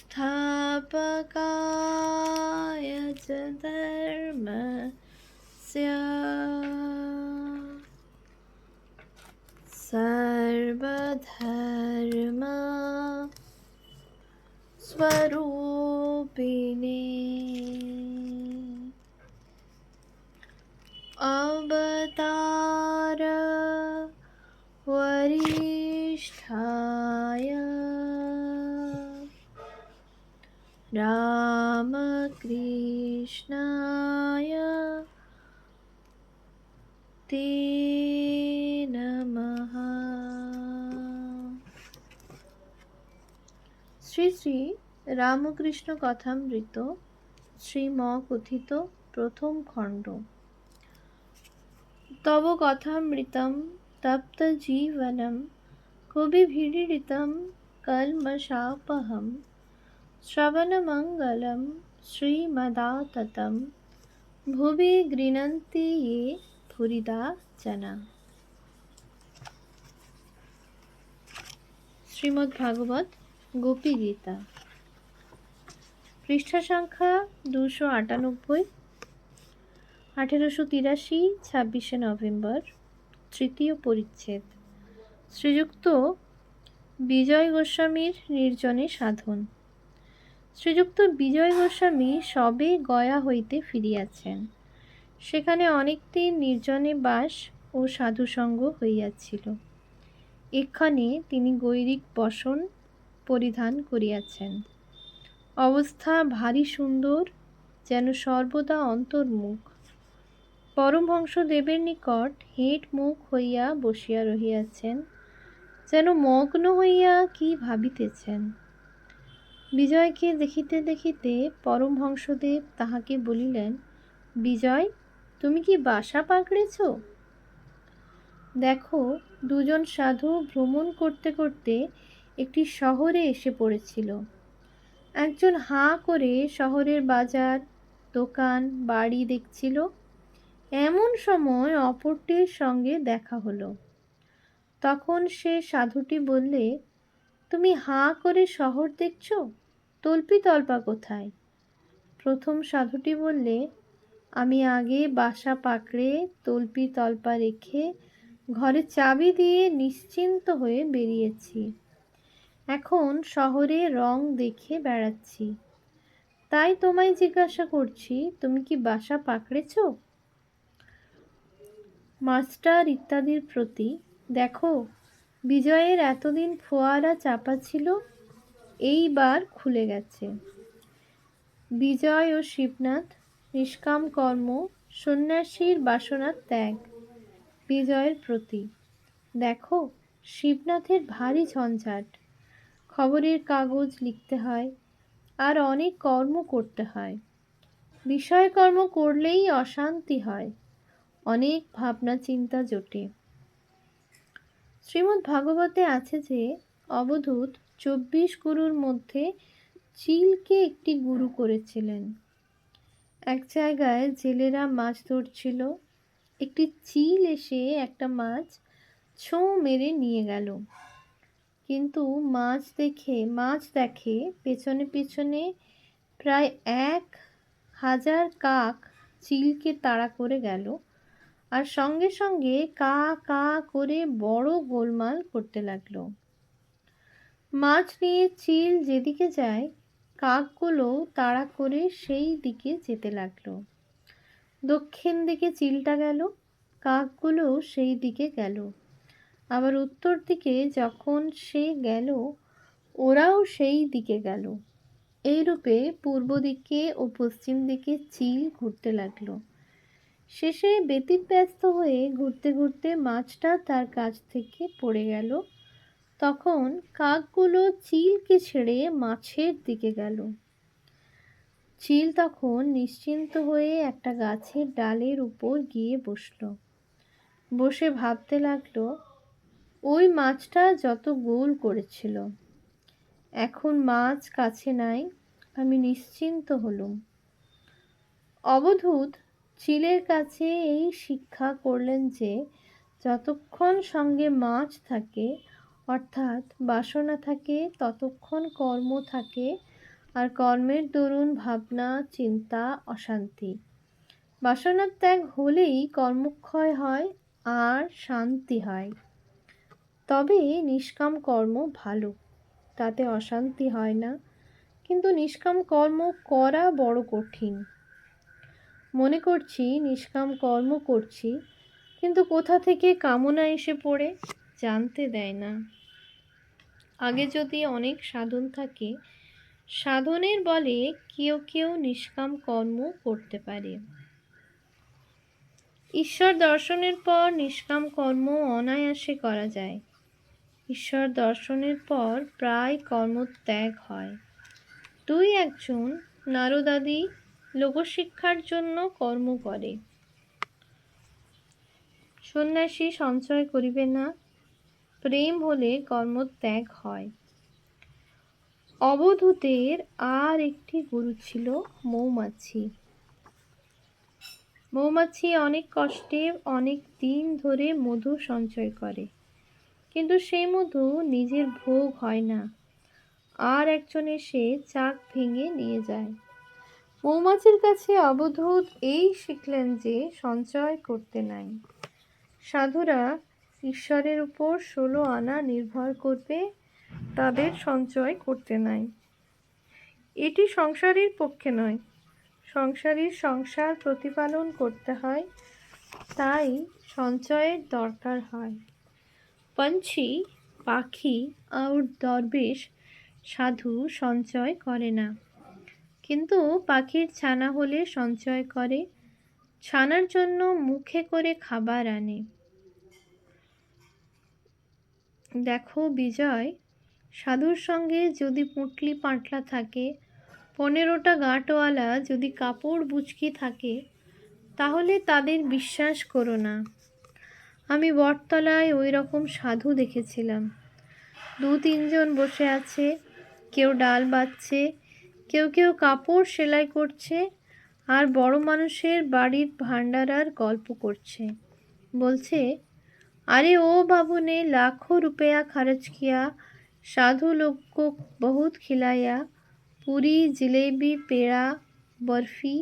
स्थापकाय च धर्मस्य सर्वधर्म स्वरूपिणे अवतार वरिष्ठाय रामकृष्णाय ते नमः। শ্রী শ্রী রামকৃষ্ণ কথামৃত শ্রীম কথিত প্রথম খণ্ড। তব কথামৃতম তপ্ত জীবনম কবিভিড়িতম কলমশাপহম শ্রবণমঙ্গলম শ্রীমদাততম ভুবি গৃণন্তি ये ধুরিদা জনা। শ্রীমদ্ ভাগবত গোপী গীতা, পৃষ্ঠা সংখ্যা 298, 1883, 26শে নভেম্বর, তৃতীয় পরিচ্ছেদ। শ্রীযুক্ত বিজয় গোস্বামীর নির্জনে সাধন। শ্রীযুক্ত বিজয় গোস্বামী সবে গয়া হইতে ফিরিয়াছেন। সেখানে অনেক দিন নির্জনে বাস ও সাধুসঙ্গ হইয়াছিল। এক্ষণে তিনি গৈরিক বসন পরিধান করিয়াছেন। অবস্থা ভারী সুন্দর, যেন সর্বদা অন্তর্মুখ। পরমহংসদেবের নিকট হেঁট মুখ হইয়া বসিয়া রহিয়াছেন, যেন মগ্ন হইয়া কি ভাবিতেছেন। বিজয়কে দেখিতে দেখিতে পরমহংসদেব তাহাকে বলিলেন, বিজয়, তুমি কি বাসা পাকড়েছ? দেখো, দুজন সাধু ভ্রমণ করতে করতে একটি শহরে এসে পড়েছিল। একজন হাঁ করে শহরের বাজার, দোকান, বাড়ি দেখছিল। এমন সময় অপরটির সঙ্গে দেখা হলো। তখন সে সাধুটি বললে, তুমি হাঁ করে শহর দেখছ, তল্পি তল্পা কোথায়? প্রথম সাধুটি বললে, আমি আগে বাসা পাকড়ে তল্পি তল্পা রেখে ঘরে চাবি দিয়ে নিশ্চিন্ত হয়ে বেরিয়েছি। এখন শহরে রং দেখে বেড়াচ্ছি। তাই তোমায় জিজ্ঞাসা করছি, তুমি কি বাসা পাকড়েছ? মাস্টার ইত্যাদির প্রতি, দেখো, বিজয়ের এতদিন ফোয়ারা চাপা ছিল, এইবার খুলে গেছে। বিজয় ও শিবনাথ, নিষ্কাম কর্ম, সন্ন্যাসীর বাসনা ত্যাগ। বিজয়ের প্রতি, দেখো, শিবনাথের ভারী ঝঞ্ঝাট। খবরের কাগজ লিখতে হয়, আর অনেক কর্ম করতে হয়। বিষয়কর্ম করলেই অশান্তি হয়, অনেক ভাবনা চিন্তা জোটে। শ্রীমদ্ ভাগবতে আছে যে অবধূত 24 গুরুর মধ্যে চিলকে একটি গুরু করেছিলেন। এক জায়গায় জেলেরা মাছ ধরছিল। একটি চিল এসে একটা মাছ ছোঁ মেরে নিয়ে গেল। কিন্তু মাছ দেখে পেছনে পেছনে প্রায় 1000 কাক চিলকে তাড়া করে গেল, আর সঙ্গে সঙ্গে কা কা করে বড় গোলমাল করতে লাগলো। মাছ নিয়ে চিল যেদিকে যায়, কাকগুলো তাড়া করে সেই দিকে যেতে লাগলো। দক্ষিণ দিকে চিলটা গেল, কাকগুলো সেই দিকে গেল। আবার উত্তর দিকে যখন সে গেল, ওরাও সেই দিকে গেল। এইরূপে পূর্ব দিকে ও পশ্চিম দিকে চিল ঘুরতে লাগলো। শেষে ব্যতিব্যস্ত হয়ে ঘুরতে ঘুরতে মাছটা তার কাছ থেকে পড়ে গেল। তখন কাকগুলো চিলকে ছেড়ে মাছের দিকে গেল। চিল তখন নিশ্চিন্ত হয়ে একটা গাছের ডালের উপর গিয়ে বসল। বসে ভাবতে লাগলো, ওই মাছটা যত গোল করেছিল, এখন মাছ কাছে নাই, আমি নিশ্চিন্ত হলুম। অবধূত চিলের কাছে এই শিক্ষা করলেন যে যতক্ষণ সঙ্গে মাছ থাকে, অর্থাৎ বাসনা থাকে, ততক্ষণ কর্ম থাকে, আর কর্মের দরুন ভাবনা, চিন্তা, অশান্তি। বাসনার ত্যাগ হলেই কর্মক্ষয় হয় আর শান্তি হয়। তবে নিষ্কাম কর্ম ভালো, তাতে অশান্তি হয় না, কিন্তু নিষ্কাম কর্ম করা বড় কঠিন। মনে করছি নিষ্কাম কর্ম করছি, কিন্তু কোথা থেকে কামনা এসে পড়ে জানতে দেয় না। আগে যদি অনেক সাধন থাকে, সাধনের বলে কেউ কেউ নিষ্কাম কর্ম করতে পারে। ঈশ্বর দর্শনের পর নিষ্কাম কর্ম অনায়াসে করা যায়। ঈশ্বর দর্শনের পর প্রায় কর্মত্যাগ হয়। দুই একজন নারদাদি লোকশিক্ষার জন্য কর্ম করে। সন্ন্যাসী সঞ্চয় করিবে না, প্রেম হলে কর্মত্যাগ হয়। অবধূতের আর একটি গুরু ছিল মৌমাছি। মৌমাছি অনেক কষ্টে অনেক দিন ধরে মধু সঞ্চয় করে, কিন্তু সেই মধু নিজের ভোগ হয় না, আর একজন এসে চাক ভেঙে নিয়ে যায়। মৌমাছির কাছে অবধূত এই শিখলেন যে সঞ্চয় করতে নাই। সাধুরা ঈশ্বরের উপর 16 আনা নির্ভর করবে, তাদের সঞ্চয় করতে নাই। এটি সংসারীর পক্ষে নয়, সংসারীর সংসার প্রতিপালন করতে হয়, তাই সঞ্চয়ের দরকার হয়। পঞ্ছি, পাখি আর দরবেশ সাধু সঞ্চয় করে না, কিন্তু পাখির ছানা হলে সঞ্চয় করে, ছানার জন্য মুখে করে খাবার আনে। দেখো বিজয়, সাধুর সঙ্গে যদি পুঁটলি পাঁটলা থাকে, 15টা গাঁটওয়ালা যদি কাপড় বুচকি থাকে, তাহলে তাদের বিশ্বাস করো না। আমি বটতলায় ওই রকম সাধু দেখেছিলাম। 2-3 জন বসে আছে, কেউ ডাল বাচ্ছে, কেউ কেউ কাপড় সেলাই করছে, আর বড় মানুষের বাড়ির ভান্ডারার গল্প করছে। বলছে, अरे ओ बाबू ने लाखों रुपया खर्च किया, साधु लोग को बहुत खिलाया, पूरी जिलेबी पेड़ा बर्फी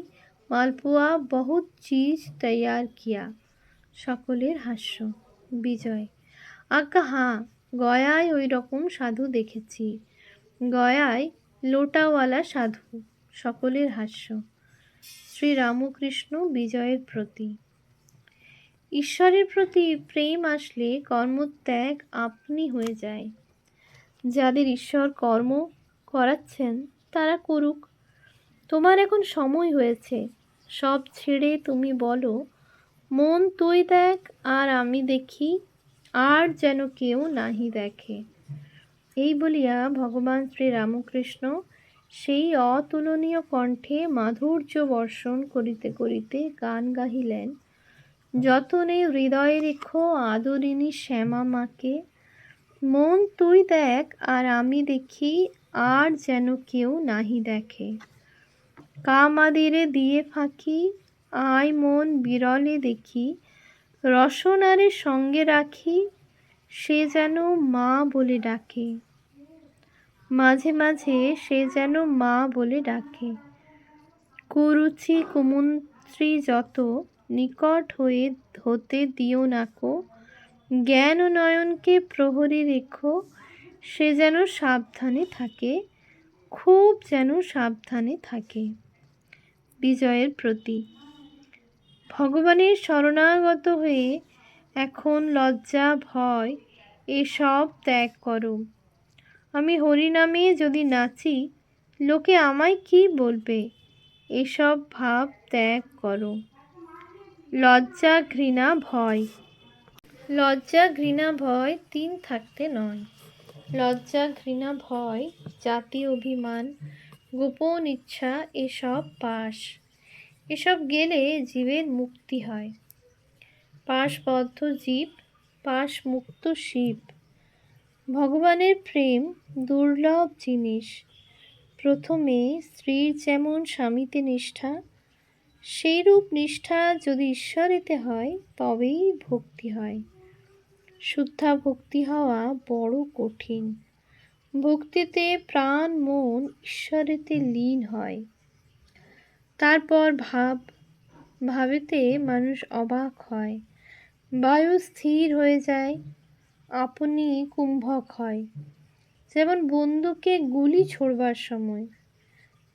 मालपुआ बहुत चीज तैयार किया। সকলের হাস্য। বিজয়, আজ্ঞা হাঁ, গয়ায় ওই রকম সাধু দেখেছি, গয়ায় লোটাওয়ালা সাধু। সকলের হাস্য। শ্রী রামকৃষ্ণ বিজয়ের প্রতি। ঈশ্বরের প্রতি প্রেম আসলে কর্মত্যাগ আপনি হয়ে যায়। যাদের ঈশ্বর কর্ম করাচ্ছেন তারা করুক। তোমার এখন সময় হয়েছে, সব ছেড়ে তুমি বলো, মন তুই দেখ আর আমি দেখি, আর যেন কেউ নাহি দেখে। এই বলিয়া ভগবান শ্রী রামকৃষ্ণ সেই অতুলনীয় কণ্ঠে মাধুর্য বর্ষণ করিতে করিতে গান গাহিলেন, যতনে হৃদয়ে রেখো আদরিণী শ্যামা মাকে, মন তুই দেখ আর আমি দেখি, আর যেন কেউ নাহি দেখে। কামাদিরে দিয়ে ফাঁকি, আয় মন বিরলে দেখি, রসনারে সঙ্গে রাখি, সে যেন মা বলে ডাকে। মাঝে মাঝে সে যেন মা বলে ডাকে। কুরুচি কুমন্ত্রী যত, নিকট হয়ে হতে দিও নাকো, জ্ঞান ও নয়নকে প্রহরী রেখো, সে যেন সাবধানে থাকে, খুব যেন সাবধানে থাকে। বিজয়ের প্রতি। ভগবানের শরণাগত হয়ে এখন লজ্জা ভয় এসব ত্যাগ করো। আমি হরিনামে যদি নাচি, লোকে আমায় কি বলবে, এসব ভাব ত্যাগ করো। লজ্জা ঘৃণা ভয়। লজ্জা ঘৃণা ভয় 3 থাকতে নয়। লজ্জা ঘৃণা ভয়, জাতি অভিমান, গোপন ইচ্ছা এসব পাশ। এসব গেলে জীবের মুক্তি হয়। পাশবদ্ধ জীব, পাশমুক্ত শিব। ভগবানের প্রেম দুর্লভ জিনিস। প্রথমে স্ত্রীর যেমন স্বামীতে নিষ্ঠা, সেইরূপ নিষ্ঠা যদি ঈশ্বরেতে হয় তবেই ভক্তি হয়। শুদ্ধা ভক্তি হওয়া বড় কঠিন। ভক্তিতে প্রাণ মন ঈশ্বরেতে লীন হয়। তারপর ভাবেতে মানুষ অবাক হয়। বায়ু স্থির হয়ে যায়, আপনি কুম্ভক হয়। যেমন বন্দুকে গুলি ছোড়বার সময়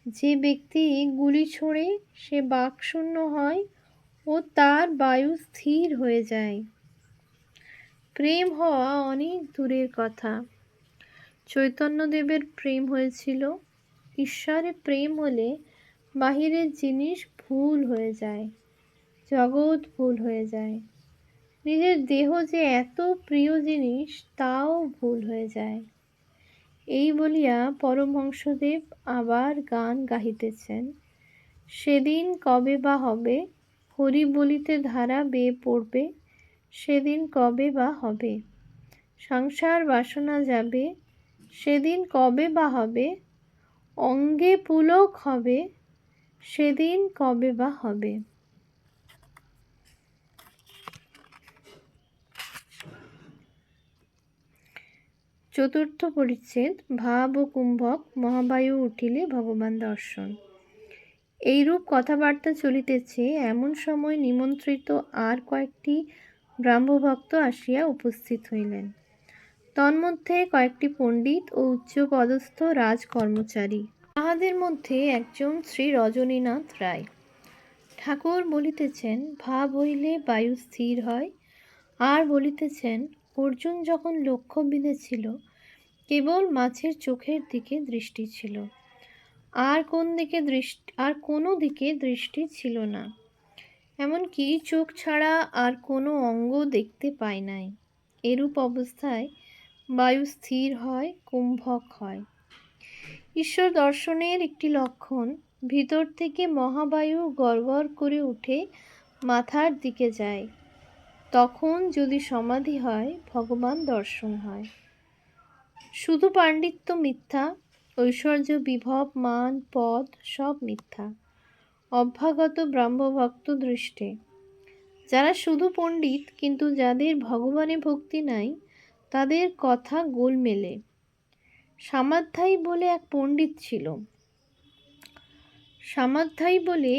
যে ব্যক্তি গুলি ছোড়ে সে বাকশূন্য হয় ও তার বায়ু স্থির হয়ে যায়। প্রেম হওয়া অনেক দূরের কথা। চৈতন্যদেবের প্রেম হয়েছিল। ঈশ্বরে প্রেম হলে বাহিরের জিনিস ভুল হয়ে যায়, জগৎ ভুল হয়ে যায়। নিজের দেহ যে এত প্রিয় জিনিস তাও ভুল হয়ে যায়। এই বলিয়া পরমহংসদেব আবার গান গাহিতেছেন। সেদিন কবে বা হবে, হরি বলিতে ধারা বেয়ে পড়বে। সেদিন কবে বা হবে, সংসার বাসনা যাবে। সেদিন কবে বা হবে, অঙ্গে পুলক হবে। সেদিন কবে বা হবে। চতুর্থ পরিচ্ছেদ, ভাব ও কুম্ভক, মহাবায়ু উঠিলে ভগবান দর্শন। এইরূপ কথাবার্তা চলিতেছে, এমন সময় নিমন্ত্রিত আর কয়েকটি ব্রাহ্মভক্ত আসিয়া উপস্থিত হইলেন। তন্মধ্যে কয়েকটি পণ্ডিত ও উচ্চপদস্থ রাজকর্মচারী। তাহাদের মধ্যে একজন শ্রী রজনীনাথ রায়। ঠাকুর বলিতেছেন, ভাব হইলে বায়ু স্থির হয়। আর বলিতেছেন, অর্জুন যখন লক্ষ্য বিঁধেছিল কেবল মাছের চোখের দিকে দৃষ্টি ছিল, আর কোনো দিকে দৃষ্টি ছিল না। এমনকি চোখ ছাড়া আর কোনো অঙ্গ দেখতে পায় নাই। এরূপ অবস্থায় বায়ু স্থির হয়, কুম্ভক হয়। ঈশ্বর দর্শনের একটি লক্ষণ, ভিতর থেকে মহাবায়ু গড়গড় করে উঠে মাথার দিকে যায়। তখন যদি সমাধি হয়, ভগবান দর্শন হয়। শুধু পাণ্ডিত্য মিথ্যা, ঐশ্বর্য, বিভব, মান, পদ সব মিথ্যা। অভ্যাগত ব্রাহ্মভক্ত দৃষ্টে। যারা শুধু পণ্ডিত কিন্তু যাদের ভগবানে ভক্তি নাই, তাদের কথা গোলমেলে। সামাধ্যায়ী বলে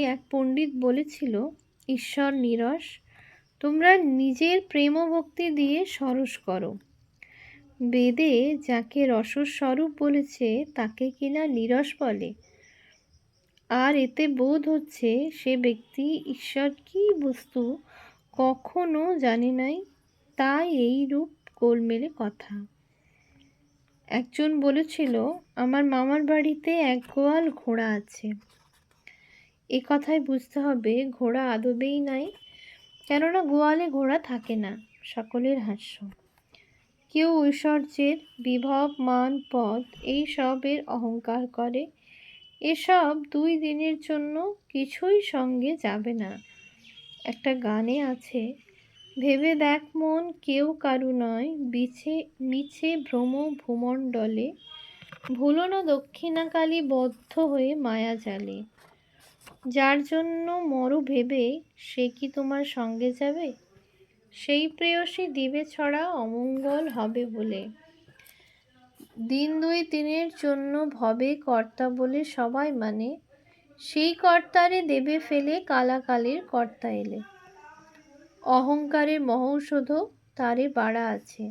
এক পণ্ডিত বলেছিল, ঈশ্বর নীরস, তোমরা নিজের প্রেম ভক্তি দিয়ে সরস করো। বেদে যাকে রসস্বরূপ বলেছে তাকে কিনা নীরস বলে। আর এতে বোধ হচ্ছে সে ব্যক্তি ঈশ্বর কি বস্তু কখনো জানে নাই, তাই এই রূপ গোলমেলে কথা। একজন বলেছিল, আমার মামার বাড়িতে এক গোয়াল ঘোড়া আছে। এ কথায় বুঝতে হবে ঘোড়া আদবেই নাই, কেননা গোয়ালে ঘোড়া থাকে না। সকলের হাস্য। কেউ ঐশ্বর্যের, বিভব, মান, পদ এই সবের অহংকার করে। এসব 2 দিনের জন্য কিছুই সঙ্গে যাবে না। একটা গানে আছে, ভেবে দেখ মন কেউ কারু নয়, মিছে ভ্রম ভূমণ্ডলে, ভুলো না দক্ষিণাকালী বদ্ধ হয়ে মায়া জালে। যার জন্য মরো ভেবে সে কি তোমার সঙ্গে যাবে? সেই প্রেয়সী দিবে ছড়া অমঙ্গল হবে বলে। দিন 2-3 জন্য ভবে কর্তা বলে সবাই মানে, সেই কর্তারে দেবে ফেলে কালাকালের কর্তা এলে। অহংকারের মহৌষধ তারে বাড়া আছে,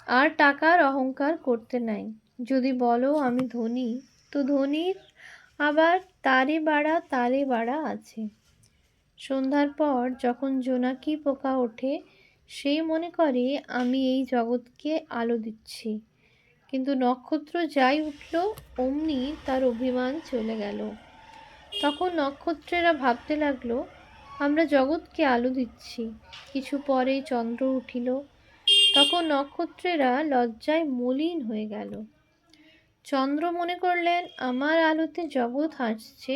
আর টাকার অহংকার করতে নাই। যদি বলো আমি ধনী, তো ধনীর আবার তারে বাড়া আছে। সন্ধ্যার পর যখন জোনাকি পোকা ওঠে, সে মনে করে আমি এই জগৎকে আলো দিচ্ছি, কিন্তু নক্ষত্র যাই উঠল অমনি তার অভিমান চলে গেল। তখন নক্ষত্রেরা ভাবতে লাগলো, আমরা জগৎকে আলো দিচ্ছি। কিছু পরে চন্দ্র উঠিল, তখন নক্ষত্রেরা লজ্জায় মলিন হয়ে গেল। চন্দ্র মনে করলেন, আমার আলোতে জগৎ হাসছে,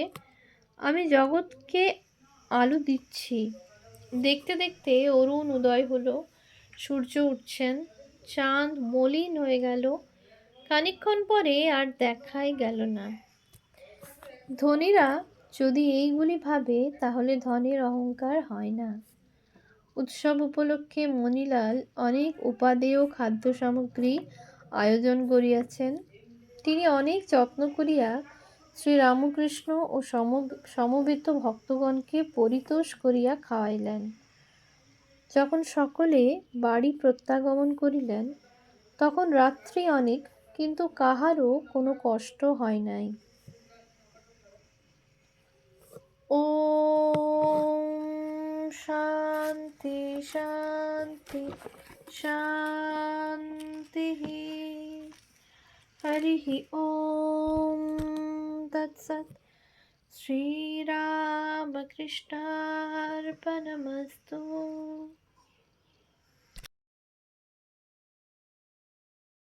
আমি জগৎকে আলো দিচ্ছি। দেখতে দেখতে অরুণ উদয় হলো, সূর্য উঠছেন, চাঁদ মলিন হয়ে গেল। খানিকক্ষণ পরে আর দেখাই গেল না। ধনীরা যদি এইগুলি ভাবে তাহলে ধনের অহংকার হয় না। উৎসব উপলক্ষে মণিলাল অনেক উপাদেয় খাদ্য সামগ্রী আয়োজন করিয়াছেন। তিনি অনেক যত্ন করিয়া শ্রীরামকৃষ্ণ ও সমবেত ভক্তগণকে পরিতোষ করিয়া খাওয়াইলেন। যখন সকলে বাড়ি প্রত্যাগমন করিলেন, তখন রাত্রি অনেক, কিন্তু কাহারও কোনো কষ্ট হয় নাই। ওম শান্তি শান্তি শান্তি। হরি ওম তৎসৎ। শ্রীরামকৃষ্ণার্পণমস্তু।